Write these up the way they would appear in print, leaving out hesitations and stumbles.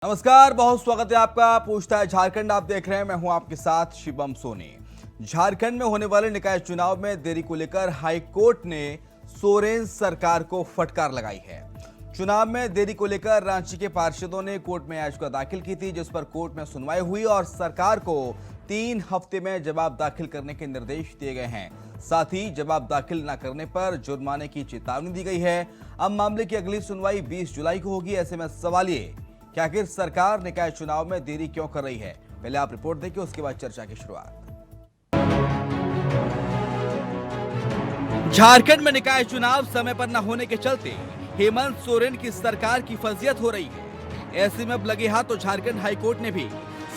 नमस्कार, बहुत स्वागत है आपका। पूछता है झारखंड आप देख रहे हैं, मैं हूं आपके साथ शिवम सोनी। झारखंड में होने वाले निकाय चुनाव में देरी को लेकर हाईकोर्ट ने सोरेन सरकार को फटकार लगाई है। चुनाव में देरी को लेकर रांची के पार्षदों ने कोर्ट में याचिका दाखिल की थी, जिस पर कोर्ट में सुनवाई हुई और सरकार को 3 हफ्ते में जवाब दाखिल करने के निर्देश दिए गए हैं। साथ ही जवाब दाखिल न करने पर जुर्माने की चेतावनी दी गई है। अब मामले की अगली सुनवाई 20 जुलाई को होगी। ऐसे में सवाल ये कि आखिर सरकार निकाय चुनाव में देरी क्यों कर रही है। पहले आप रिपोर्ट देखिए, उसके बाद चर्चा की शुरुआत। झारखंड में निकाय चुनाव समय पर न होने के चलते हेमंत सोरेन की सरकार की फजीयत हो रही है। ऐसे में अब लगे हाथ तो झारखंड हाईकोर्ट ने भी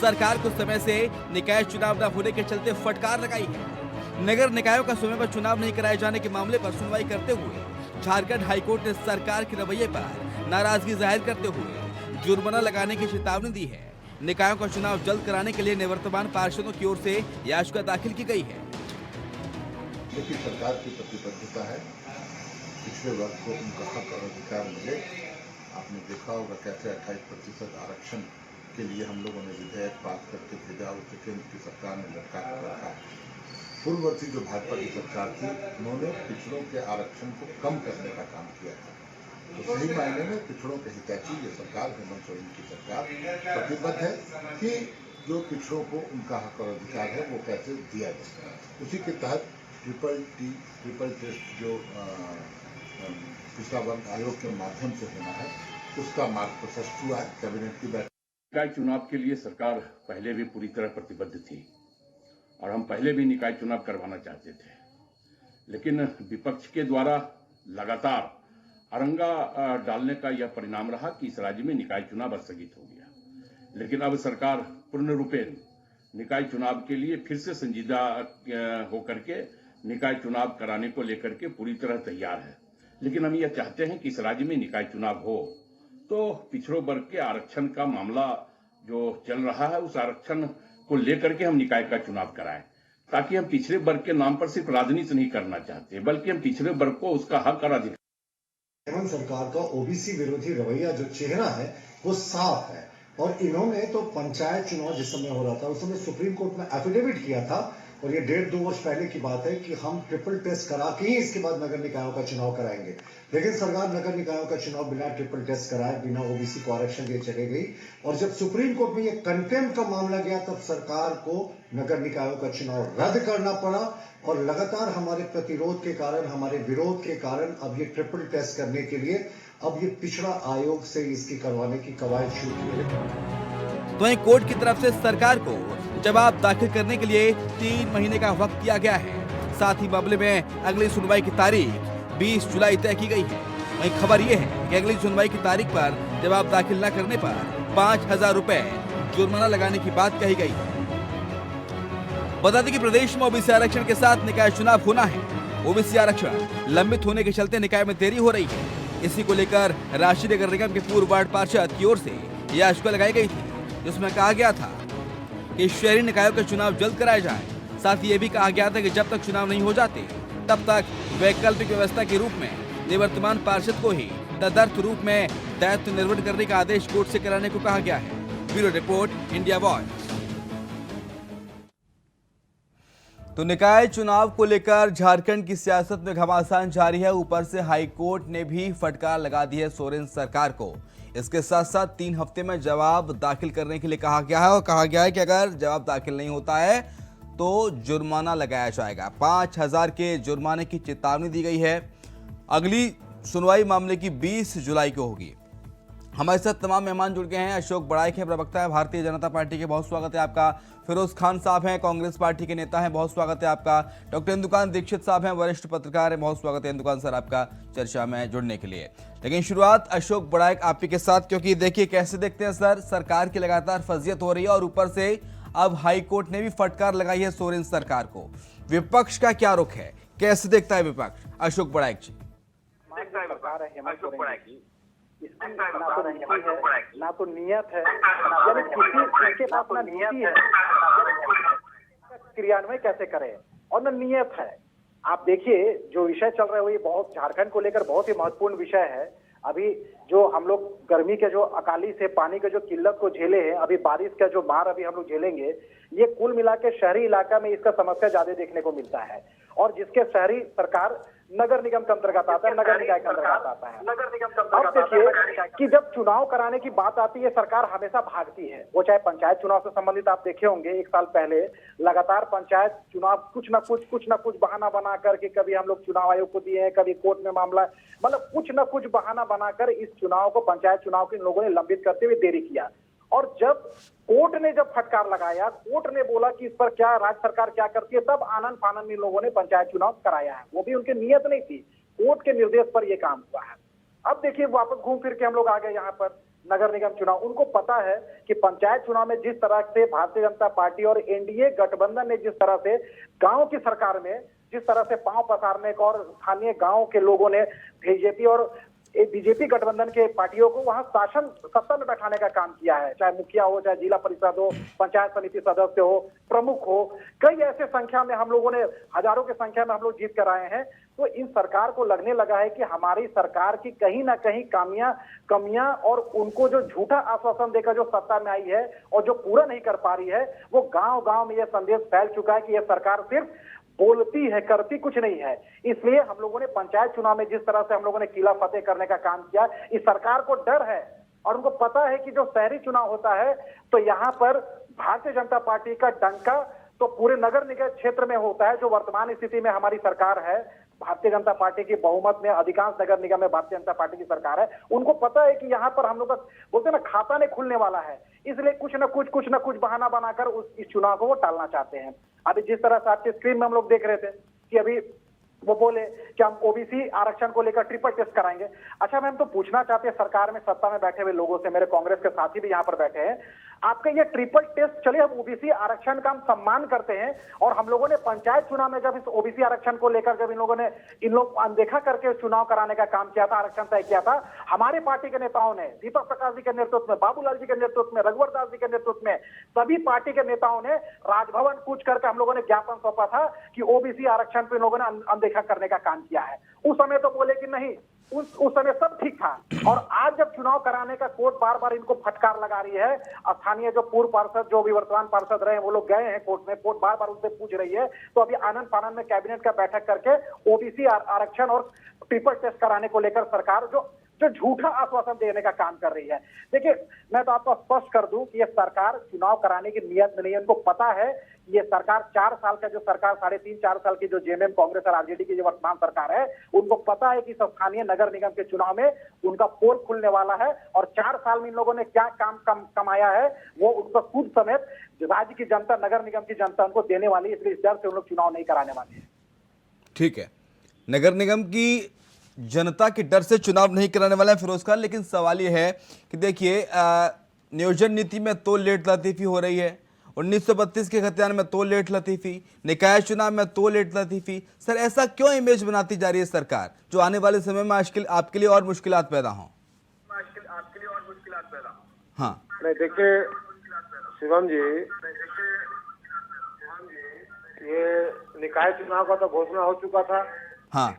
सरकार को समय से निकाय चुनाव न होने के चलते फटकार लगाई है। नगर निकायों का समय पर चुनाव नहीं कराए जाने के मामले पर सुनवाई करते हुए झारखंड हाईकोर्ट ने सरकार के रवैये पर नाराजगी जाहिर करते हुए जुर्माना लगाने की चेतावनी दी है। निकायों का चुनाव जल्द कराने के लिए निवर्तमान पार्षदों की ओर से याचिका दाखिल की गई है। लेकिन सरकार की प्रतिबद्धता है पिछड़े वर्ग को उनका हक और अधिकार मिले। आपने देखा होगा कैसे 28% आरक्षण के लिए हम लोगों ने विधेयक पास करके भेजा, उसे केंद्र की सरकार ने लटका कर रखा है। पूर्ववर्ती जो भाजपा की सरकार थी, उन्होंने पिछड़ों के आरक्षण को कम करने का काम किया था। तो सही मायने में पिछड़ों के हितैषी ये सरकार, हेमंत सोरेन की सरकार प्रतिबद्ध है कि जो पिछड़ों को उनका हक और अधिकार है वो कैसे दिया जाए। उसी के तहत ट्रिपल टेस्ट जो पिछड़ा वर्ग आयोग के माध्यम से होना है, उसका मार्ग प्रशस्त हुआ है। कैबिनेट की बैठक निकाय चुनाव के लिए सरकार पहले भी पूरी तरह प्रतिबद्ध थी और हम पहले भी निकाय चुनाव करवाना चाहते थे, लेकिन विपक्ष के द्वारा लगातार अरंगा डालने का यह परिणाम रहा कि इस राज्य में निकाय चुनाव स्थगित हो गया। लेकिन अब सरकार पूर्ण रूपेण निकाय चुनाव के लिए फिर से संजीदा होकर के निकाय चुनाव कराने को लेकर के पूरी तरह तैयार है। लेकिन हम यह चाहते हैं कि इस राज्य में निकाय चुनाव हो तो पिछड़ों वर्ग के आरक्षण का मामला जो चल रहा है, उस आरक्षण को लेकर के हम निकाय का चुनाव कराएं, ताकि हम पिछड़े वर्ग के नाम पर सिर्फ राजनीति नहीं करना चाहते, बल्कि हम पिछड़े वर्ग को उसका हक और अधिकार। हेमंत सरकार का ओबीसी विरोधी रवैया जो चेहरा है वो साफ है। और इन्होंने तो पंचायत चुनाव जिस समय हो रहा था उस समय सुप्रीम कोर्ट में एफिडेविट किया था, और ये 1.5-2 वर्ष पहले की बात है कि हम ट्रिपल टेस्ट करा के ही इसके बाद नगर निकायों का चुनाव कराएंगे। लेकिन सरकार नगर निकायों का चुनाव बिना ट्रिपल टेस्ट कराए, बिना ओबीसी को आरक्षण दिए चले गई। और जब सुप्रीम कोर्ट में ये कंटेम्प्ट का मामला गया, तब सरकार को नगर निकायों का चुनाव रद्द करना पड़ा। और लगातार हमारे प्रतिरोध के कारण, हमारे विरोध के कारण अब ये ट्रिपल टेस्ट करने के लिए अब ये पिछड़ा आयोग से इसकी करवाने की कवायद शुरू की है। तो वहीं कोर्ट की तरफ से सरकार को जवाब दाखिल करने के लिए 3 महीने का वक्त दिया गया है। साथ ही मामले में अगली सुनवाई की तारीख 20 जुलाई तय की गई है। वहीं खबर यह है कि अगली सुनवाई की तारीख पर जवाब दाखिल न करने पर 5,000 रुपए जुर्माना लगाने की बात कही गई है। बता दें कि प्रदेश में ओबीसी आरक्षण के साथ निकाय चुनाव होना है। ओबीसी आरक्षण लंबित होने के चलते निकाय में देरी हो रही है। इसी को लेकर राष्ट्रीय नगर निगम के पूर्व वार्ड पार्षद की ओर से याचिका लगाई गई थी, जिसमें कहा गया था कि शहरी निकायों के चुनाव जल्द कराए जाए। साथ ही ये भी कहा गया था कि जब तक चुनाव नहीं हो जाते तब तक वैकल्पिक व्यवस्था के रूप में निवर्तमान पार्षद को ही तदर्थ रूप में दायित्व निर्वहन करने का आदेश कोर्ट से कराने को कहा गया है। Bureau report, India watch. तो निकाय चुनाव को लेकर झारखंड की सियासत में घमासान जारी है। ऊपर से हाईकोर्ट ने भी फटकार लगा दी है सोरेन सरकार को। इसके साथ साथ 3 हफ्ते में जवाब दाखिल करने के लिए कहा गया है और कहा गया है कि अगर जवाब दाखिल नहीं होता है तो जुर्माना लगाया जाएगा। 5,000 के जुर्माने की चेतावनी दी गई है। अगली सुनवाई मामले की 20 जुलाई को होगी। हमारे साथ तमाम मेहमान जुड़ गए हैं। अशोक बड़ाइक हैं, प्रवक्ता है भारतीय जनता पार्टी के, बहुत स्वागत है आपका। फिरोज खान साहब हैं, कांग्रेस पार्टी के नेता हैं, बहुत स्वागत है आपका। डॉक्टर इंदुकान दीक्षित साहब हैं, वरिष्ठ पत्रकार हैं, बहुत स्वागत है इंदुकान सर आपका चर्चा में जुड़ने के लिए। लेकिन शुरुआत अशोक बड़ाइक आप ही के साथ, क्योंकि देखिए कैसे देखते हैं सर, सरकार की लगातार फजीयत हो रही है और ऊपर से अब हाईकोर्ट ने भी फटकार लगाई है सोरेन सरकार को। विपक्ष का क्या रुख है, कैसे देखता है विपक्ष? अशोक बड़ाइक जी। इसकी ना तो नीति है, ना तो नियत है, यानी किसी इनके पास ना नीति है, क्रियान्वयन कैसे करें, और न नियत है। आप देखिए जो विषय चल रहा है वो ये बहुत झारखंड को लेकर बहुत ही महत्वपूर्ण विषय है। अभी जो हम लोग गर्मी के जो अकाली से पानी के जो किल्लत को झेले हैं, अभी बारिश का जो मार अभी हम लोग झेलेंगे, ये कुल मिला के शहरी इलाका में इसका समस्या ज्यादा देखने को मिलता है। और जिसके शहरी सरकार नगर निगम के अंतर्गत आता है, नगर निकाय के अंतर्गत आता है। अब देखिए कि जब चुनाव कराने की बात आती है, सरकार हमेशा भागती है। वो चाहे पंचायत चुनाव से संबंधित आप देखे होंगे, 1 साल पहले लगातार पंचायत चुनाव कुछ ना कुछ बहाना बना करके कभी हम लोग चुनाव आयोग को दिए हैं, कभी कोर्ट में मामला, मतलब कुछ ना कुछ बहाना बनाकर इस चुनाव को, पंचायत चुनाव के लोगों ने लंबित करते हुए देरी किया। और जब कोर्ट ने जब फटकार लगाया, कोर्ट ने बोला कि इस पर क्या राज्य सरकार क्या करती है, तब आनंद फानंद इन लोगों ने पंचायत चुनाव कराया है। वो भी उनकी नियत नहीं थी, कोर्ट के निर्देश पर यह काम हुआ है। अब देखिए वापस घूम फिर के हम लोग आ गए यहाँ पर नगर निगम चुनाव। उनको पता है कि पंचायत चुनाव में जिस तरह से भारतीय जनता पार्टी और एनडीए गठबंधन ने जिस तरह से गांव की सरकार में जिस तरह से पांव पसारने का और स्थानीय गांव के लोगों ने बीजेपी और बीजेपी गठबंधन के पार्टियों को वहां शासन सत्ता में बैठाने का काम किया है, चाहे मुखिया हो, चाहे जिला परिषद हो, पंचायत समिति सदस्य हो, प्रमुख हो, कई ऐसे संख्या में हम लोगों ने, हजारों की संख्या में हम लोग जीत कर आए हैं। तो इन सरकार को लगने लगा है कि हमारी सरकार की कहीं ना कहीं कमियां और उनको जो झूठा आश्वासन देकर जो सत्ता में आई है और जो पूरा नहीं कर पा रही है, वो गांव गांव में यह संदेश फैल चुका है कि यह सरकार सिर्फ बोलती है, करती कुछ नहीं है। इसलिए हम लोगों ने पंचायत चुनाव में जिस तरह से हम लोगों ने किला फतेह करने का काम किया, इस सरकार को डर है और उनको पता है कि जो शहरी चुनाव होता है तो यहाँ पर भारतीय जनता पार्टी का डंका तो पूरे नगर निगम क्षेत्र में होता है। जो वर्तमान स्थिति में हमारी सरकार है, भारतीय जनता पार्टी की बहुमत में अधिकांश नगर निगम में भारतीय जनता पार्टी की सरकार है, उनको पता है कि यहाँ पर हम लोग का बोलते हैं ना, खाता नहीं खुलने वाला है। इसलिए कुछ न कुछ बहाना बनाकर इस चुनाव को वो टालना चाहते हैं। अभी जिस तरह से आपके स्क्रीन में हम लोग देख रहे थे कि अभी वो बोले कि हम ओबीसी आरक्षण को लेकर ट्रिपल टेस्ट कराएंगे। अच्छा, मैं हम तो पूछना चाहते हैं सरकार में सत्ता में बैठे हुए लोगों से, मेरे कांग्रेस के साथी भी यहाँ पर बैठे हैं, आपका ये ट्रिपल टेस्ट, चलिए हम ओबीसी आरक्षण का हम सम्मान करते हैं और हम लोगों ने पंचायत चुनाव में जब इस ओबीसी आरक्षण को लेकर जब इन लोग अनदेखा करके चुनाव कराने का काम किया था, आरक्षण तय किया था, हमारे पार्टी के नेताओं ने, दीपक प्रकाश जी के नेतृत्व में, बाबूलाल जी के नेतृत्व में, रघुवर दास जी के नेतृत्व में, सभी पार्टी के नेताओं ने राजभवन कूच करके हम लोगों ने ज्ञापन सौंपा था कि ओबीसी आरक्षण पे इन लोगों ने अनदेखा करने का काम किया है। उस समय तो बोले कि नहीं, उस समय सब ठीक था। और आज जब चुनाव कराने का कोर्ट बार बार इनको फटकार लगा रही है, स्थानीय जो पूर्व पार्षद, जो भी वर्तमान पार्षद रहे, वो लोग गए हैं कोर्ट में, कोर्ट बार बार उनसे पूछ रही है, तो अभी आनंद फानंद में कैबिनेट का बैठक करके ओबीसी आरक्षण और ट्रिपल टेस्ट कराने को लेकर सरकार जो झूठा आश्वासन देने का काम कर रही है। देखिए, मैं तो आपको स्पष्ट कर दूं कि ये सरकार चुनाव कराने की नियत में नहीं है। उनको पता है ये सरकार 4 साल का जो सरकार, 3.5-4 साल की जो जेएमएम कांग्रेस और आरजेडी की जो वर्तमान सरकार है, उनको पता है कि स्थानीय नगर निगम के चुनाव में उनका पोल खुलने वाला है और 4 साल में इन लोगों ने क्या काम कमाया है वो उनका खुद समेत राज्य की जनता, नगर निगम की जनता उनको देने वाली है। इसलिए इस डर से उन लोग चुनाव नहीं कराने वाले हैं। ठीक है, नगर निगम की जनता के डर से चुनाव नहीं कराने वाला है फिरोज खान, लेकिन सवाल यह है कि देखिए नियोजन नीति में तो लेट लतीफ़ी हो रही है, 1932 के खतियान में तो लेट लतीफ़ी, निकाय चुनाव में तो लेट लतीफ़ी। सर, ऐसा क्यों इमेज बनाती जा रही है सरकार, जो आने वाले समय में आपके लिए और मुश्किलात पैदा हों? हाँ नहीं, देखिए शिवम जी, ये निकाय चुनाव का तो घोषणा हो चुका था। हाँ,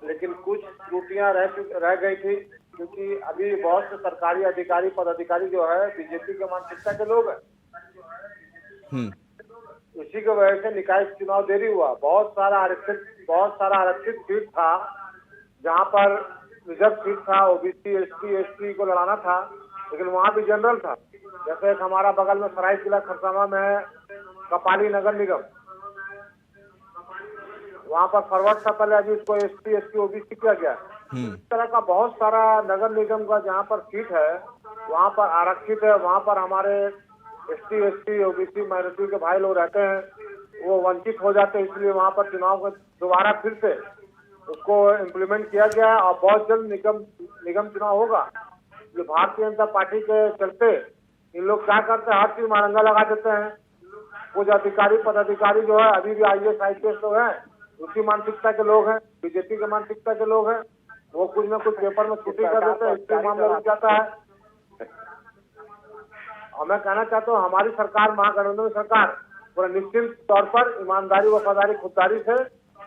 लेकिन कुछ त्रुटियां रह गई थी, क्योंकि अभी बहुत से सरकारी अधिकारी, पदाधिकारी जो है बीजेपी के मानसिकता के लोग हैं। इसी की वजह से निकाय चुनाव देरी हुआ। बहुत सारा आरक्षित सीट था, जहां पर रिजर्व सीट था, ओबीसी एसटी को लड़ाना था, लेकिन वहां भी जनरल था। जैसे एक हमारा बगल में सरायकेला खरसावां में है कपाली नगर निगम, वहाँ पर फॉरवर्ड था पहले, अभी उसको एसटी ओबीसी किया गया। इस तरह का बहुत सारा नगर निगम का जहाँ पर सीट है वहाँ पर आरक्षित है, वहाँ पर हमारे एसटी ओबीसी माइनॉरिटी के भाई लोग रहते हैं, वो वंचित हो जाते हैं। इसलिए वहाँ पर चुनाव को दोबारा फिर से उसको इम्प्लीमेंट किया गया है और बहुत जल्द निगम चुनाव होगा। जो भारतीय जनता पार्टी के चलते इन लोग क्या करते हैं, हर चीज मारंगा लगा देते हैं। कुछ अधिकारी पदाधिकारी जो है अभी भी IAS IPS लोग हैं, उसी मानसिकता के लोग हैं, बीजेपी के मानसिकता के लोग हैं, वो कुछ न कुछ पेपर में छुट्टी कर देते हैं, इससे मामला रुक जाता है। और मैं कहना चाहता हूँ, हमारी सरकार, महागठबंधन सरकार पूरा निश्चित तौर पर ईमानदारी, वफादारी, खुददारी से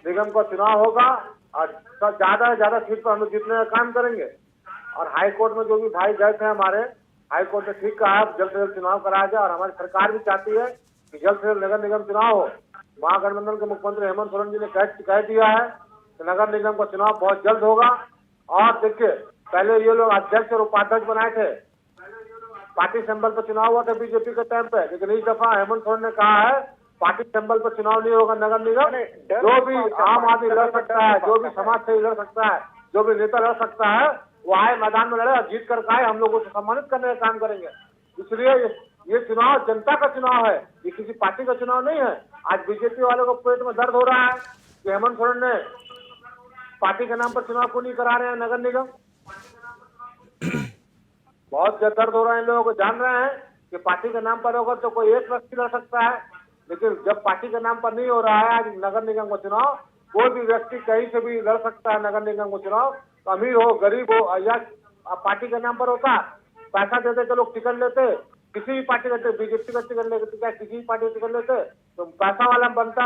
निगम का चुनाव होगा और ज्यादा से ज्यादा सीट पर हम लोग जीतने का काम करेंगे। और हाई कोर्ट में जो भी भाई गए थे हमारे, हाई कोर्ट ने ठीक कहा जल्द से जल्द चुनाव कराया जाए, और हमारी सरकार भी चाहती है कि जल्द से जल्द नगर निगम चुनाव हो। महागठबंधन के मुख्यमंत्री हेमंत सोरेन जी ने कह दिया है कि नगर निगम का चुनाव बहुत जल्द होगा। और देखिए, पहले ये लोग अध्यक्ष और उपाध्यक्ष बनाए थे, पार्टी सिंबल पर चुनाव हुआ था बीजेपी के टाइम पे, लेकिन इस दफा हेमंत सोरेन ने कहा है पार्टी सिंबल पर चुनाव नहीं होगा नगर निगम। जो भी आम आदमी लड़ सकता है, जो भी समाज से लड़ सकता है, जो भी नेता लड़ सकता है, वो आए मैदान में लड़े और जीत कर आए, हम लोग उसे सम्मानित करने का काम करेंगे। इसलिए ये चुनाव जनता का चुनाव है, ये किसी पार्टी का चुनाव नहीं है। आज बीजेपी वालों को पेट में दर्द हो रहा है कि हेमंत सोरेन ने पार्टी के नाम पर चुनाव क्यों नहीं करा रहे हैं नगर निगम। बहुत दर्द हो रहा है इन लोगों को, जान रहे हैं कि पार्टी के नाम पर होगा तो कोई एक व्यक्ति लड़ सकता है, लेकिन जब पार्टी के नाम पर नहीं हो रहा है आज नगर निगम का चुनाव, कोई भी व्यक्ति कहीं से भी लड़ सकता है नगर निगम का चुनाव। तो अमीर हो गरीब हो, या पार्टी के नाम पर होता, पैसा देते तो लोग टिकट लेते, किसी भी पार्टी का, बीजेपी का टिकट लेते, क्या किसी भी पार्टी का टिकट लेते तो पैसा वाला बनता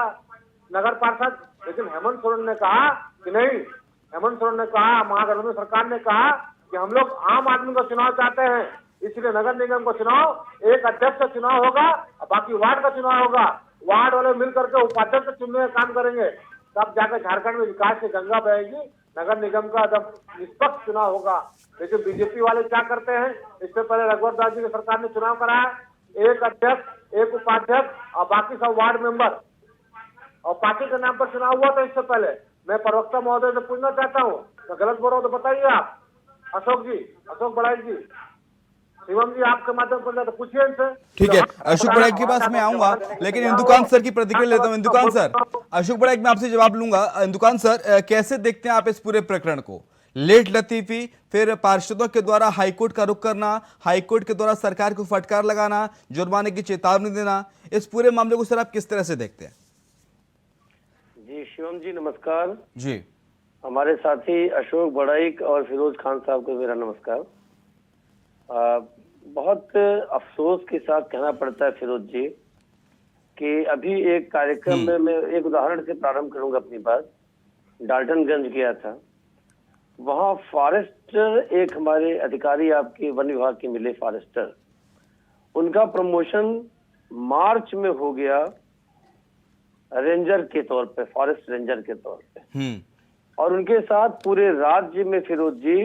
नगर पार्षद। लेकिन हेमंत सोरेन ने कहा कि नहीं, हेमंत सोरेन ने कहा, महागठबंधन सरकार ने कहा कि हम लोग आम आदमी का चुनाव चाहते हैं, इसलिए नगर निगम का चुनाव एक अध्यक्ष का चुनाव होगा और बाकी वार्ड का चुनाव होगा। वार्ड वाले मिलकर के उपाध्यक्ष चुनने का काम करेंगे, तब जाकर झारखंड में विकास की गंगा बहेगी। नगर निगम का जब निष्पक्ष चुनाव होगा। लेकिन बीजेपी वाले क्या करते हैं, इससे पहले रघुवर दास जी की सरकार ने चुनाव कराया, एक अध्यक्ष, एक उपाध्यक्ष और बाकी सब वार्ड मेंबर, और पार्टी के नाम पर चुनाव हुआ था इससे पहले। मैं प्रवक्ता महोदय से पूछना चाहता हूँ, मैं गलत बोल रहा हूँ तो बताइए आप, अशोक जी, अशोक बड़ाई जी, शिवम जी, आपके माध्यम से पूछिए इनसे। ठीक है, अशोक बड़ाइक के पास मैं आऊंगा, लेकिन इंदुकांत सर की प्रतिक्रिया लेता हूं। इंदुकांत सर, अशोक बड़ाइक मैं आपसे जवाब लूंगा। इंदुकांत सर, कैसे देखते हैं आप इस पूरे प्रकरण को? लेट लतीफी, फिर पार्षदों के द्वारा हाईकोर्ट का रुख करना, हाईकोर्ट के द्वारा सरकार को फटकार लगाना, जुर्माने की चेतावनी देना, इस पूरे मामले को सर आप किस तरह से देखते हैं? जी शिवम जी नमस्कार जी। हमारे साथी अशोक बड़ाइक और फिरोज खान साहब को मेरा नमस्कार। बहुत अफसोस के साथ कहना पड़ता है फिरोज जी कि अभी एक कार्यक्रम में मैं एक उदाहरण से प्रारंभ करूंगा अपनी बात। डाल्टनगंज गया था, वहां फॉरेस्टर, एक हमारे अधिकारी आपके वन विभाग के मिले फॉरेस्टर, उनका प्रमोशन मार्च में हो गया रेंजर के तौर पे, फॉरेस्ट रेंजर के तौर पे, और उनके साथ पूरे राज्य में फिरोज जी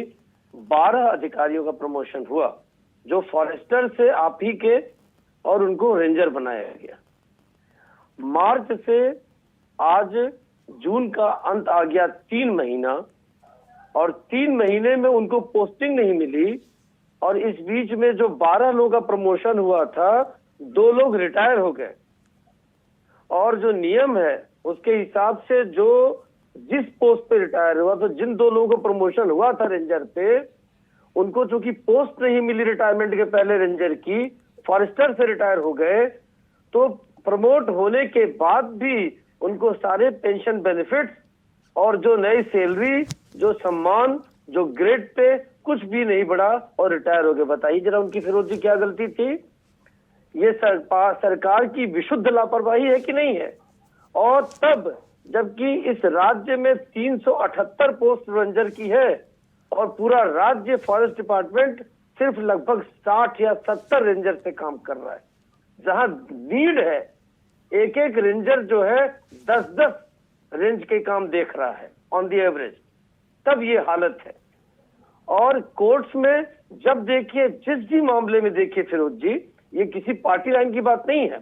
12 अधिकारियों का प्रमोशन हुआ जो फॉरेस्टर से आप ही के, और उनको रेंजर बनाया गया। मार्च से आज जून का अंत आ गया, 3 महीना, और 3 महीने में उनको पोस्टिंग नहीं मिली। और इस बीच में जो 12 लोगों का प्रमोशन हुआ था, 2 लोग रिटायर हो गए। और जो नियम है उसके हिसाब से जो जिस पोस्ट पे रिटायर हुआ, तो जिन 2 लोगों को प्रमोशन हुआ था रेंजर पे, उनको चूंकि पोस्ट नहीं मिली रिटायरमेंट के पहले रेंजर की, फॉरेस्टर से रिटायर हो गए, तो प्रमोट होने के बाद भी उनको सारे पेंशन बेनिफिट्स और जो नई सैलरी, जो सम्मान, जो ग्रेड पे कुछ भी नहीं बढ़ा और रिटायर हो गए। बताइए जरा उनकी फिरोज जी क्या गलती थी? ये सरकार की विशुद्ध लापरवाही है कि नहीं है? और तब जबकि इस राज्य में 378 पोस्ट रेंजर की है और पूरा राज्य फॉरेस्ट डिपार्टमेंट सिर्फ लगभग 60 या 70 रेंजर से काम कर रहा है, जहां नीड है एक एक रेंजर जो है 10-10 रेंज के काम देख रहा है ऑन द एवरेज। तब ये हालत है। और कोर्ट्स में जब देखिए, जिस भी मामले में देखिए फिरोज जी, ये किसी पार्टी लाइन की बात नहीं है।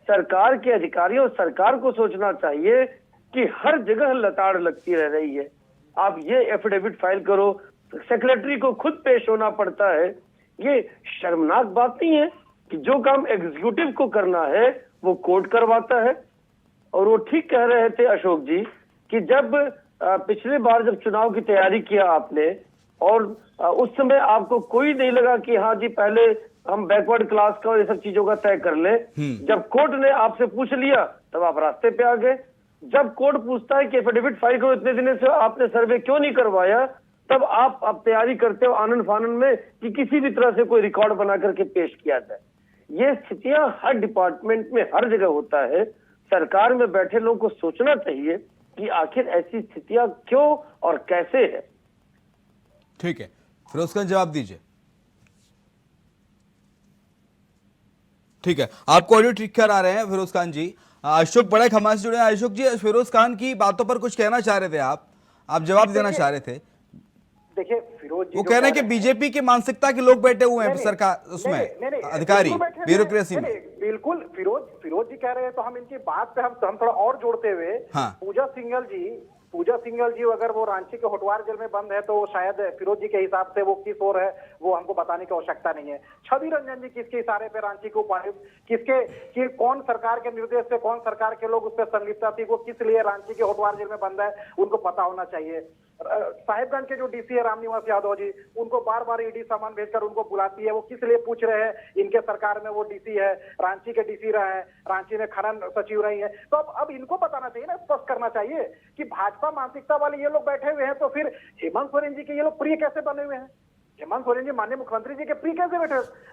सरकार के अधिकारियों, सरकार को सोचना चाहिए कि हर जगह लताड़ लगती रह रही है। आप ये एफिडेविट फाइल करो, सेक्रेटरी को खुद पेश होना पड़ता है। ये शर्मनाक बात नहीं है कि जो काम एग्जीक्यूटिव को करना है वो कोर्ट करवाता है। और वो ठीक कह रहे थे अशोक जी कि जब पिछली बार जब चुनाव की तैयारी किया आपने, और उस समय आपको कोई नहीं लगा कि हाँ जी पहले हम बैकवर्ड क्लास का और ये सब चीजों का तय कर ले। जब कोर्ट ने आपसे पूछ लिया तब आप रास्ते पे आ गए। जब कोर्ट पूछता है कि एफिडेविट फाइल करो, इतने दिनों से आपने सर्वे क्यों नहीं करवाया, तब आप तैयारी करते हो आनंद फानन में कि किसी भी तरह से कोई रिकॉर्ड बना करके पेश किया जाए। ये स्थितियां हर डिपार्टमेंट में हर जगह होता है। सरकार में बैठे लोगों को सोचना चाहिए कि आखिर ऐसी स्थितियां क्यों और कैसे है। ठीक है, फिरोज खान जवाब दीजिए। ठीक है, आपको ऑडियो ठीक कर आ रहे हैं फिरोज खान जी। अशोक बड़ैक हमारे से जुड़े हैं। अशोक जी, फिरोज खान की बातों पर कुछ कहना चाह रहे थे आप जवाब देना चाह रहे थे। देखिए फिरोज जी वो कह रहे हैं कि बीजेपी की मानसिकता के लोग बैठे हुए हैं सरकार उसमें, अधिकारी ब्यूरोक्रेसी में। बिल्कुल फिरोज जी कह रहे हैं तो हम इनकी बात पे हम थोड़ा और जोड़ते हुए, हाँ। पूजा सिंघल जी अगर वो रांची के होटवार जेल में बंद है तो शायद फिरोज जी के हिसाब से वो किस ओर है वो हमको बताने की आवश्यकता नहीं है। छवि रंजन जी किसके इशारे पे रांची को उपायुक्त कौन सरकार के निर्देश से, कौन सरकार के लोग उस पर संलिप्तता थी, वो किस लिए रांची के होटवार जेल में बंद है, उनको पता होना चाहिए। साहिबगंज के जो डीसी है रामनिवास यादव जी, उनको बार बार ईडी सामान भेजकर उनको बुलाती है, वो किस लिए पूछ रहे हैं? इनके सरकार में वो डीसी है, रांची के डीसी रहे हैं, रांची में खनन सचिव रही है, तो अब इनको बताना चाहिए ना, स्पष्ट करना चाहिए कि भाजपा मानसिकता वाले ये लोग बैठे हुए हैं तो फिर हेमंत सोरेन जी के ये लोग प्रिय कैसे बने हुए हैं? हेमंत सोरेन जी माननीय मुख्यमंत्री जी के प्रिय कैसे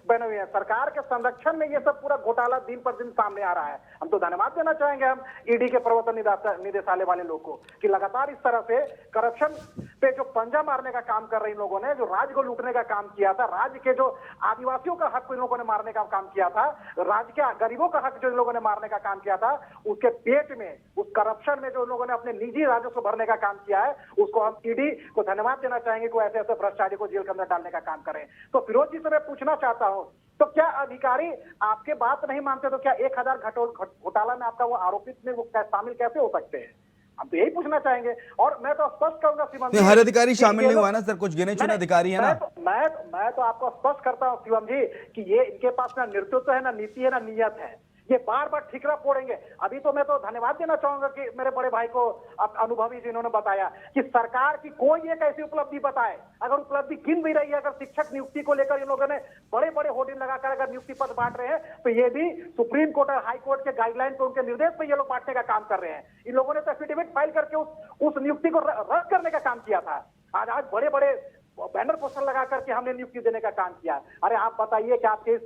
बने हुए हैं? सरकार के संरक्षण में ये सब पूरा घोटाला दिन पर दिन सामने आ रहा है। हम तो धन्यवाद देना चाहेंगे हम ईडी के प्रवर्तन निदेशालय वाले लोग को कि लगातार इस तरह से करप्शन पे जो पंजा मारने का काम कर रहे इन लोगों ने, जो राज्य को लूटने का काम किया था, राज्य के जो आदिवासियों का हक इन लोगों ने मारने का काम किया था, राज्य के गरीबों का हक जो इन लोगों ने मारने का काम किया था, उसके पेट में उस करप्शन में जो इन लोगों ने अपने निजी राजस्व भरने का काम किया है, उसको हम ईडी को धन्यवाद देना चाहेंगे कि ऐसे ऐसे भ्रष्टाचारी को जेल के अंदर डालने का काम करें। तो फिरोज जी से मैं पूछना चाहता हूं, तो क्या अधिकारी आपके बात नहीं मानते तो क्या 1000 घोटाला में आपका वो आरोपित में वो शामिल कैसे हो सकते हैं? हम तो यही पूछना चाहेंगे। और मैं तो स्पष्ट करूंगा शिवम जी, हर अधिकारी शामिल नहीं हुआ ना सर, कुछ गिने चुने अधिकारी है ना। मैं तो आपको स्पष्ट करता हूं शिवम जी कि ये इनके पास ना नेतृत्व है, ना नीति है, ना नियत है। ये बार बार ठिकरा फोड़ेंगे। अभी तो मैं तो धन्यवाद देना चाहूंगा कि मेरे बड़े भाई को अनुभवी जिन्होंने बताया कि सरकार की कोई एक ऐसी उपलब्धि बताए, अगर उपलब्धि गिन भी रही है, अगर शिक्षक नियुक्ति को लेकर इन लोगों ने बड़े बड़े होर्डिंग लगाकर अगर नियुक्ति पद बांट रहे हैं तो ये भी सुप्रीम कोर्ट और हाई कोर्ट के गाइडलाइन पे, उनके निर्देश पे ये लोग बांटने का काम कर रहे हैं। इन लोगों ने तो एफिडेविट फाइल करके उस नियुक्ति को रद्द करने का काम किया था। आज बड़े बड़े बैनर पोस्टर लगा करके हमने नियुक्ति देने का काम किया। अरे आप बताइए कि आपके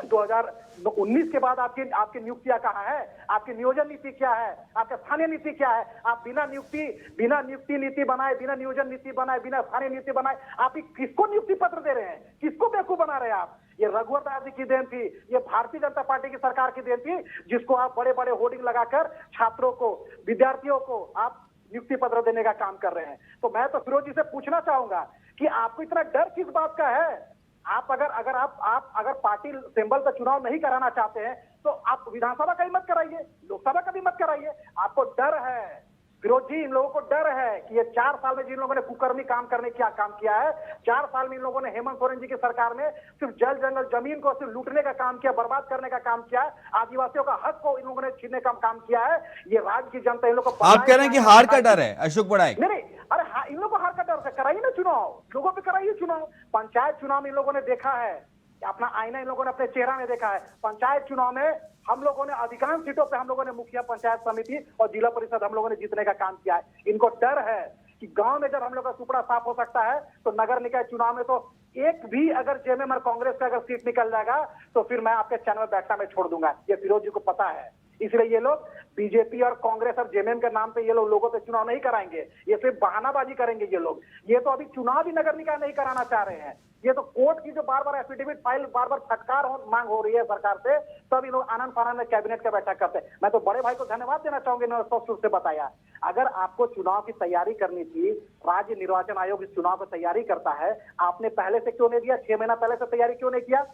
2019 के बाद आपकी नियुक्तियां कहाँ है? आपकी नियोजन नीति क्या है? आपका स्थानीय नीति क्या है? आप बिना नियुक्ति नीति बनाए, बिना नियोजन नीति बनाए, बिना स्थानीय नीति बनाए आप किसको नियुक्ति पत्र दे रहे हैं? किसको बेवकूफ बना रहे हैं आप? ये रघुवर दास जी की देन थी, ये भारतीय जनता पार्टी की सरकार की देन थी, जिसको आप बड़े बड़े होर्डिंग लगाकर छात्रों को, विद्यार्थियों को आप नियुक्ति पत्र देने का काम कर रहे हैं। तो मैं तो फिरोज जी से पूछना चाहूंगा कि आपको इतना डर किस बात का है? आप अगर पार्टी सिंबल का चुनाव नहीं कराना चाहते हैं तो आप विधानसभा का ही मत कराइए, लोकसभा का भी मत कराइए। आपको डर है फिरोज जी, इन लोगों को डर है कि ये 4 साल में जिन लोगों ने कुकर्मी काम किया है, 4 साल में इन लोगों ने हेमंत सोरेन जी की सरकार में सिर्फ जल जंगल जमीन को सिर्फ लूटने का काम किया, बर्बाद करने का काम किया, आदिवासियों का हक को इन लोगों ने छीनने का काम किया है। ये राज्य की जनता इन लोगों को, आप कह रहे हैं कि हार का डर है अशोक बड़ैक? नहीं, अरे हाँ, इन लोगों को हार का डर है, कराइए ना चुनाव, लोगों पे कराइए चुनाव। पंचायत चुनाव में इन लोगों ने देखा है, अपना आईना इन लोगों ने अपने चेहरा में देखा है। पंचायत चुनाव में हम लोगों ने अधिकांश सीटों पे हम लोगों ने मुखिया, पंचायत समिति और जिला परिषद हम लोगों ने जीतने का काम किया है। इनको डर है कि गांव में जब हम लोग का सुपड़ा साफ हो सकता है तो नगर निकाय चुनाव में तो एक भी अगर जेएमएम और कांग्रेस का अगर सीट निकल जाएगा तो फिर मैं आपके चैनल बैठना में छोड़ दूंगा। ये फिरोज जी को पता है, इसलिए ये लोग बीजेपी और कांग्रेस और जेएमएम के नाम पे ये लोग लोगों से चुनाव नहीं कराएंगे। ये सिर्फ बहानाबाजी करेंगे ये लोग। ये तो अभी चुनाव भी नगर निकाय नहीं कराना चाह रहे हैं। ये तो कोर्ट की जो बार बार एफिडेविट फाइल बार बार फटकार मांग हो रही है सरकार से, तब ये लोग आनंद फानंद में कैबिनेट का बैठक करते हैं। मैं तो बड़े भाई को धन्यवाद देना चाहूंगी, इन्होंने स्पष्ट रूप से बताया। अगर आपको चुनाव की तैयारी करनी थी, राज्य निर्वाचन आयोग इस चुनाव की तैयारी करता है, आपने पहले से क्यों नहीं दिया? 6 महीना पहले से तैयारी क्यों नहीं किया?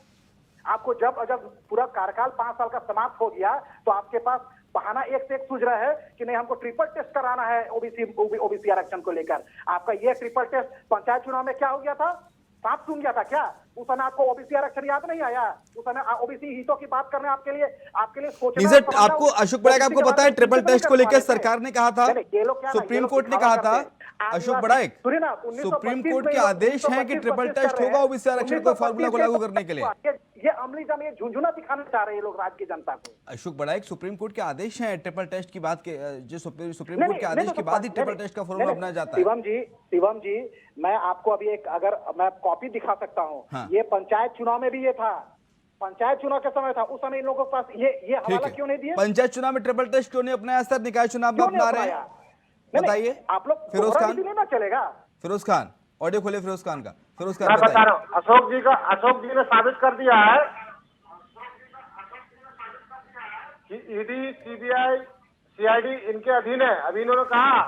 आपको जब पूरा कार्यकाल 5 साल का समाप्त हो गया तो आपके पास बहाना एक से एक सूझ रहा है कि नहीं हमको ट्रिपल टेस्ट कराना है ओबीसी आरक्षण को लेकर। आपका ये ट्रिपल टेस्ट पंचायत चुनाव में क्या हो गया था? सांप सूंघ गया था क्या? उस समय आपको ओबीसी आरक्षण याद नहीं आया? उस समय ओबीसी हितों की बात करने आपके लिए सोचना। आपको अशोक बड़ैक आपको पता है ट्रिपल टेस्ट को लेकर सरकार ने कहा था, सुप्रीम कोर्ट ने कहा था, अशोक बड़ैक सुप्रीम कोर्ट के आदेश हैं कि ट्रिपल टेस्ट होगा ओबीसी आरक्षण को फॉर्मूला को लागू करने के लिए। ये अमली जम ये झुंझुना दिखाना चाह रहे हैं लोग राज्य की जनता को। अशोक बड़ैक सुप्रीम कोर्ट के आदेश हैं ट्रिपल टेस्ट की बात के, जो सुप्रीम कोर्ट के आदेश के बाद ही ट्रिपल टेस्ट का फॉर्मूला अपनाया जाता है। शिवम जी मैं आपको अभी एक अगर मैं कॉपी दिखा सकता हूँ। हाँ। ये पंचायत चुनाव में भी ये था, पंचायत चुनाव के समय था, उस समय इन लोगों के पास ये हवाला क्यों नहीं दिया? पंचायत चुनाव में ट्रिपल टेस्ट क्यों नहीं अपनाया सर? निकाय चुनाव में अपना रहे हैं, बताइए। आप लोग फिरोज खान ना चलेगा। फिरोज खान ऑडियो खोले फिरोज खान का। फिरोज खान मैं बता बताइए। रहा हूँ, अशोक जी ने साबित कर दिया है कि ईडी, सीबीआई, सीआईडी इनके अधीन है। अभी इन्होंने कहा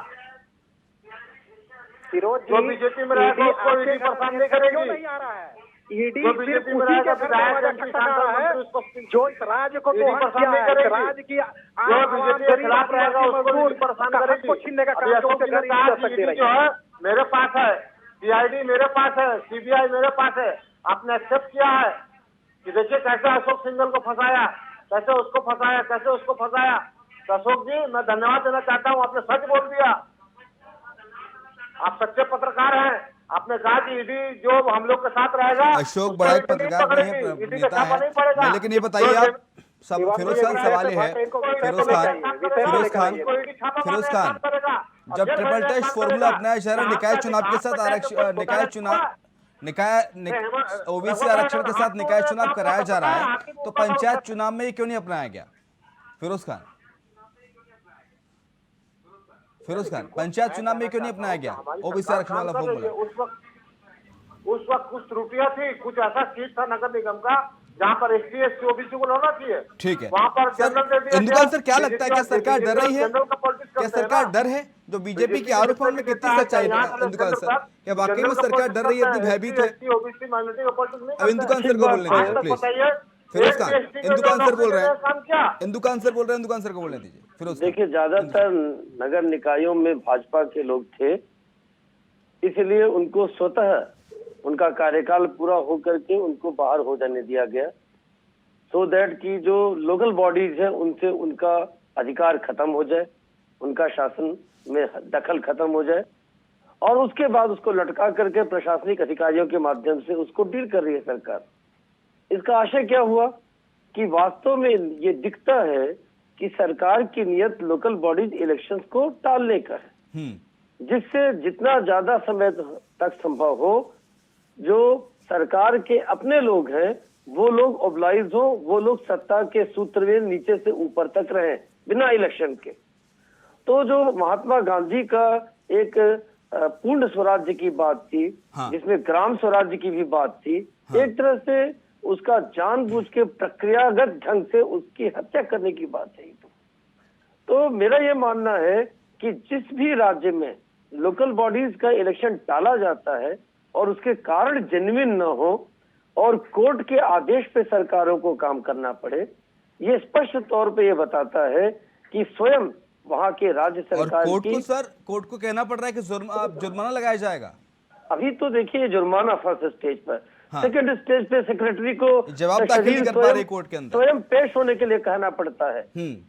फिरोज जी, जो बीजेपी में रहेगा उसको ईडी परेशान नहीं करेगी। नहीं आ रहा है। ईडी जो सिर्फ बीजेपी में उसी रहेगा के घर में विधायक, मजा एमपी, खटखटा रहा है सांसद, मंत्री, जो इस राज्य को ईडी दोहन परेशान किया नहीं है। इस करेगी। राज्य की जो आम आवाम, बीजेपी के गरीब खिलाफ रहेगा आदिवासी, उसको मजदूर ईडी परेशान का हक करेगी। को छीनने का अभी काम अशोक जी ने गरीब कहा कर कि सकती ईडी रही जो है। है मेरे पास है, सीआईडी मेरे पास है, सीबीआई मेरे पास है। आपने एक्सेप्ट किया है कि देखिए कैसे अशोक सिंघल को फंसाया, कैसे उसको फंसाया, कैसे उसको फंसाया। तो अशोक जी, मैं धन्यवाद देना चाहता हूँ, आपने सच बोल दिया। आप सच्चे पत्रकार हैं। आपने कहा कि ईडी जो हम लोग के साथ रहेगा अशोक उसको बड़ा एक ईडी पत्रकार नहीं है, ईडी नेता का छापा है। नहीं पड़ेगा। लेकिन ये बताइए आप सब, फिरोज खान सवाल ये है, फिरोज खान जब ट्रिपल टेस्ट फॉर्मूला अपनाया जा रहा है निकाय चुनाव के साथ ओबीसी आरक्षण के साथ निकाय चुनाव कराया जा रहा है, तो पंचायत चुनाव में ये क्यों नहीं अपनाया गया? फिरोज खान पंचायत चुनाव में क्यों नहीं अपनाया गया ओबीसी आरक्षण वाला फॉर्मूला? उस वक्त कुछ त्रुटियां थी, कुछ ऐसा सीट था नगर निगम का जहाँ पर एसटी एससी ओबीसी को होना चाहिए। ठीक है वहाँ पर सर, जनरल दे दिया इंदुकान गया। सर क्या लगता है, क्या सरकार डर रही है? जनरल का पॉलिटिक्स क्या करते हैं सरकार ना। डर है? जो बीजेपी के आरोप है उनमें कितनी सच्चाई है इंदुकान सर? क्या वाकई में सरकार डर रही है, इतनी भयभीत है? ओबीसी माइनॉरिटी का पॉलिटिक्स नहीं अब इंदुकान सर को बोलने दीजिए प्लीज। फिरोज खान, इंदुकान सर बोल रहे हैं, इंदुकान सर को बोलने दीजिए। फिरोज खान। देखिए, ज्यादातर नगर निकायों में भाजपा के लोग थे, इसलिए उनको स्वतः उनका कार्यकाल पूरा होकर के उनको बाहर हो जाने दिया गया, सो दैट कि जो लोकल बॉडीज है उनसे उनका अधिकार खत्म हो जाए, उनका शासन में दखल खत्म हो जाए, और उसके बाद उसको लटका करके प्रशासनिक अधिकारियों के माध्यम से उसको डील कर रही है सरकार। इसका आशय क्या हुआ कि वास्तव में ये दिखता है कि सरकार की नियत लोकल बॉडीज इलेक्शंस को टालने का है, जिससे जितना ज्यादा समय तक संभव हो जो सरकार के अपने लोग हैं वो लोग ओबलाइज हो, वो लोग सत्ता के सूत्र में नीचे से ऊपर तक रहें बिना इलेक्शन के। तो जो महात्मा गांधी का एक पूर्ण स्वराज्य की बात थी, हाँ। जिसमें ग्राम स्वराज्य की भी बात थी, हाँ। एक तरह से उसका जानबूझ के प्रक्रियागत ढंग से उसकी हत्या करने की बात है। तो मेरा ये मानना है कि जिस भी राज्य में लोकल बॉडीज का इलेक्शन टाला जाता है और उसके कारण जेन्युइन न हो और कोर्ट के आदेश पे सरकारों को काम करना पड़े, ये स्पष्ट तौर पे ये बताता है कि स्वयं वहां के राज्य सरकार कोर्ट को कहना पड़ रहा है कि जुर्माना लगाया जाएगा। अभी तो देखिए जुर्माना फर्स्ट स्टेज पर, हाँ। सेकंड स्टेज पे सेक्रेटरी को जवाब दाखिल नहीं कर पा रही कोर्ट के अंदर, स्वयं पेश होने के लिए कहना पड़ता है।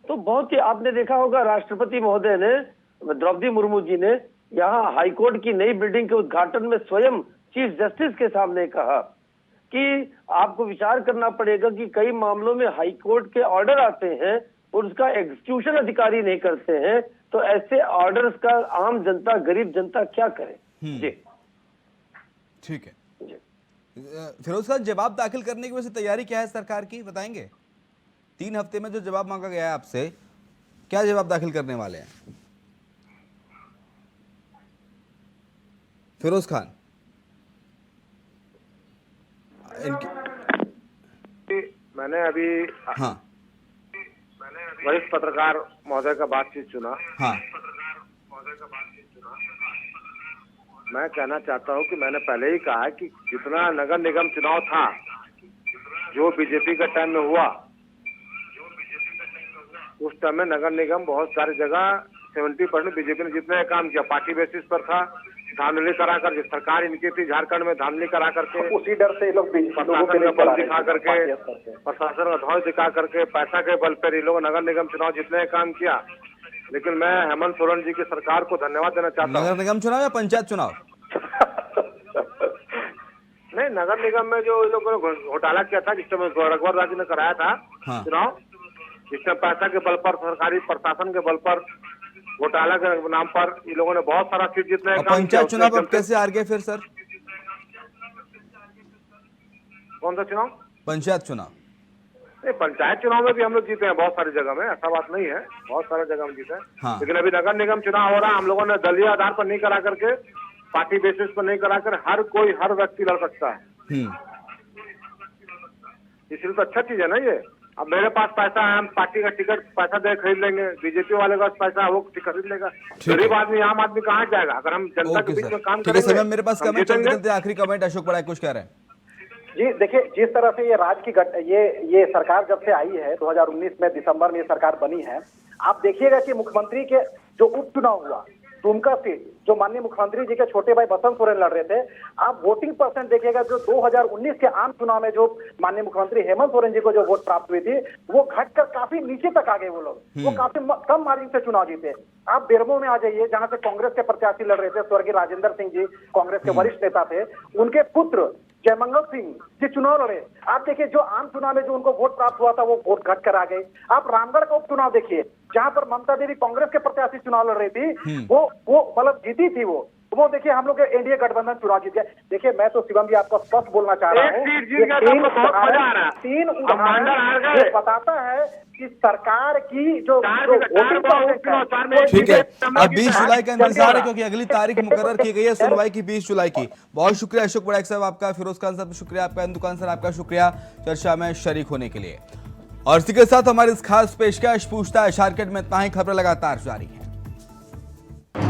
तो बहुत ही आपने देखा होगा राष्ट्रपति महोदय ने, द्रौपदी मुर्मू जी ने यहाँ हाईकोर्ट की नई बिल्डिंग के उद्घाटन में स्वयं चीफ जस्टिस के सामने कहा कि आपको विचार करना पड़ेगा कि कई मामलों में हाईकोर्ट के ऑर्डर आते हैं और उसका एग्जीक्यूशन अधिकारी नहीं करते हैं, तो ऐसे ऑर्डर्स का आम जनता, गरीब जनता क्या करे। जी ठीक है जी। फिरोज खान, जवाब दाखिल करने की वजह से तैयारी क्या है सरकार की, बताएंगे? 3 हफ्ते में जो जवाब मांगा गया है आपसे, क्या जवाब दाखिल करने वाले हैं फिरोज खान? मैंने अभी हाँ वरिष्ठ पत्रकार महोदय का बातचीत सुना। हाँ मैं कहना चाहता हूं कि मैंने पहले ही कहा है कि जितना नगर निगम चुनाव था जो बीजेपी का टाइम में हुआ, उस टाइम में नगर निगम बहुत सारी जगह 70% बीजेपी ने जितने काम किया पार्टी बेसिस पर था, धांधली करा कर, जो सरकार इनकी थी झारखंड में धांधली करा करके, उसी डर से ये लोग प्रशासन का बल दिखा करके, प्रशासन का ध्वज दिखा करके, पैसा के बल पर ये लोग नगर निगम चुनाव जितने काम किया। लेकिन मैं हेमंत सोरेन जी की सरकार को धन्यवाद देना चाहता हूँ। नगर निगम चुनाव या पंचायत चुनाव? नहीं, नगर निगम में जो इन लोगों ने घोटाला किया था, जिस समय रघुवर राजू ने कराया था चुनाव, जिसमें पैसा के बल पर, सरकारी प्रशासन के बल पर, घोटाला के नाम पर ये लोगों ने बहुत सारा चीज जितने पंचायत चुनाव अब कैसे हार गए फिर सर? कौन सा चुनाव? पंचायत चुनाव। नहीं, पंचायत चुनाव में भी हम लोग जीते हैं बहुत सारी जगह में, ऐसा बात नहीं है, बहुत सारी जगह में जीते हैं। हाँ। लेकिन अभी नगर निगम चुनाव हो रहा है, हम लोगों ने दलीय आधार पर नहीं करा करके पार्टी बेसिस पर नहीं कराकर हर कोई हर व्यक्ति लड़ सकता है, इसलिए तो अच्छा चीज है ना ये। अब मेरे पास पैसा है, हम पार्टी का टिकट पैसा दे खरीद लेंगे, बीजेपी वाले का पैसा है वो खरीद लेगा, गरीब आदमी आम आदमी कहाँ जाएगा? अगर हम जनता के बीच में काम ठीक है करेंगे सर, मेरे पास हम कमेंट जीतेंगे। चलते आखिरी कमेंट अशोक बड़ा कुछ कह रहे हैं। जी देखिए, जिस तरह से ये सरकार जब से आई है 2019 में दिसंबर में ये सरकार बनी है, आप देखिएगा कि मुख्यमंत्री के जो उपचुनाव हुआ दुमका सीट, जो माननीय मुख्यमंत्री जी के छोटे भाई बसंत सोरेन लड़ रहे थे, आप वोटिंग परसेंट देखिएगा जो 2019 के आम चुनाव में जो माननीय मुख्यमंत्री हेमंत सोरेन जी को जो वोट प्राप्त हुई थी, वो घटकर काफी नीचे तक आ गए वो लोग, वो काफी कम मार्जिन से चुनाव जीते। आप बेरमो में आ जाइए, जहां से कांग्रेस के प्रत्याशी लड़ रहे थे, स्वर्गीय राजेंद्र सिंह जी कांग्रेस के वरिष्ठ नेता थे, उनके पुत्र जयमंगल सिंह जी चुनाव लड़े। आप देखिए जो आम चुनाव में जो उनको वोट प्राप्त हुआ था वो वोट घट कर आ गए। आप रामगढ़ का उपचुनाव देखिए, जहां पर ममता देवी कांग्रेस के प्रत्याशी चुनाव लड़ रही थी, वो मतलब जीती थी वो देखिए हम लोग एनडीए गठबंधन चुनाव जीत गया। देखिए मैं तो शिवम जी आपको स्पष्ट बोलना चाह रहा हूँ, तीन उदाहरण ये बताता है कि सरकार की जो ठीक है, अब 20 जुलाई का इंतजार है क्योंकि अगली तारीख मुकर्रर की गई है सुनवाई की 20 जुलाई की। बहुत शुक्रिया अशोक बड़ैक साहब आपका, फिरोज खान साहब शुक्रिया आपका, इंदु सर आपका शुक्रिया चर्चा में शरीक होने के लिए। और इसी के साथ हमारी इस खास पेशकश पूछता है झारखंड में इतना ही, खबरें लगातार जारी है।